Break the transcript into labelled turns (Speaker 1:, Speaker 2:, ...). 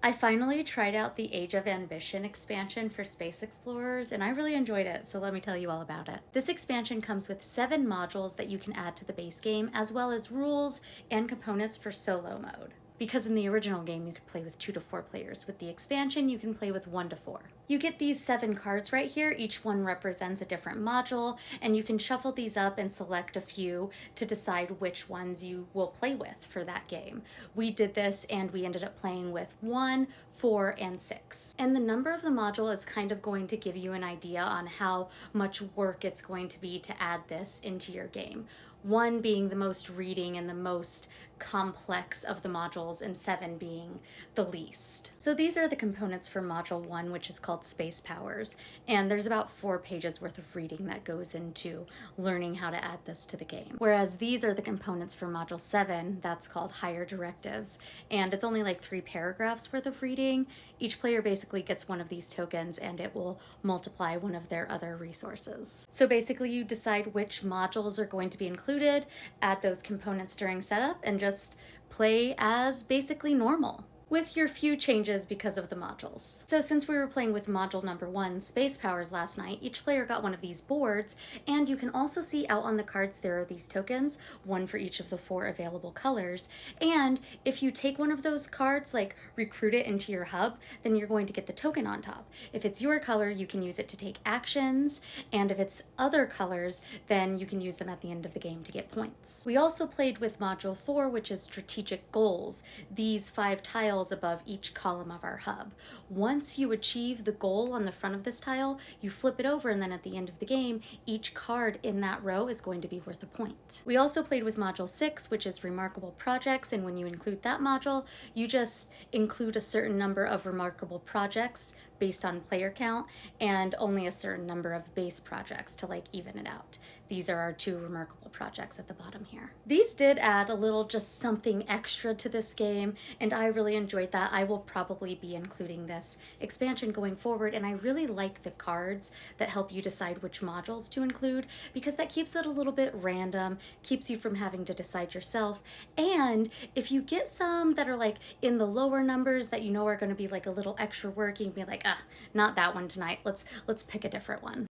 Speaker 1: I finally tried out the Age of Ambition expansion for Space Explorers, and I really enjoyed it, so let me tell you all about it. This expansion comes with 7 modules that you can add to the base game, as well as rules and components for solo mode. Because in the original game you could play with 2 to 4 players, with the expansion you can play with 1 to 4. You get these 7 cards right here, each one represents a different module, and you can shuffle these up and select a few to decide which ones you will play with for that game. We did this and we ended up playing with 1, 4, and 6. And the number of the module is kind of going to give you an idea on how much work it's going to be to add this into your game. 1 being the most reading and the most complex of the modules, and 7 being the least. So these are the components for module 1, which is called Space Powers, and there's about 4 pages worth of reading that goes into learning how to add this to the game. Whereas these are the components for module 7, that's called Higher Directives, and it's only like 3 paragraphs worth of reading. Each player basically gets one of these tokens and it will multiply one of their other resources. So basically you decide which modules are going to be included, add those components during setup, and just play as basically normal, with your few changes because of the modules. So since we were playing with module number 1, Space Powers, last night, each player got one of these boards, and you can also see out on the cards there are these tokens, 1 for each of the 4 available colors, and if you take one of those cards, like recruit it into your hub, then you're going to get the token on top. If it's your color, you can use it to take actions, and if it's other colors, then you can use them at the end of the game to get points. We also played with module 4, which is Strategic Goals, these 5 tiles above each column of our hub. Once you achieve the goal on the front of this tile, you flip it over, and then at the end of the game, each card in that row is going to be worth a point. We also played with module 6, which is Remarkable Projects, and when you include that module, you just include a certain number of remarkable projects based on player count, and only a certain number of base projects to like even it out. These are our 2 remarkable projects at the bottom here. These did add a little just something extra to this game, and I really enjoyed that. I will probably be including this expansion going forward, and I really like the cards that help you decide which modules to include, because that keeps it a little bit random, keeps you from having to decide yourself, and if you get some that are like in the lower numbers that you know are going to be like a little extra work, you can be like, not that one tonight, let's pick a different one.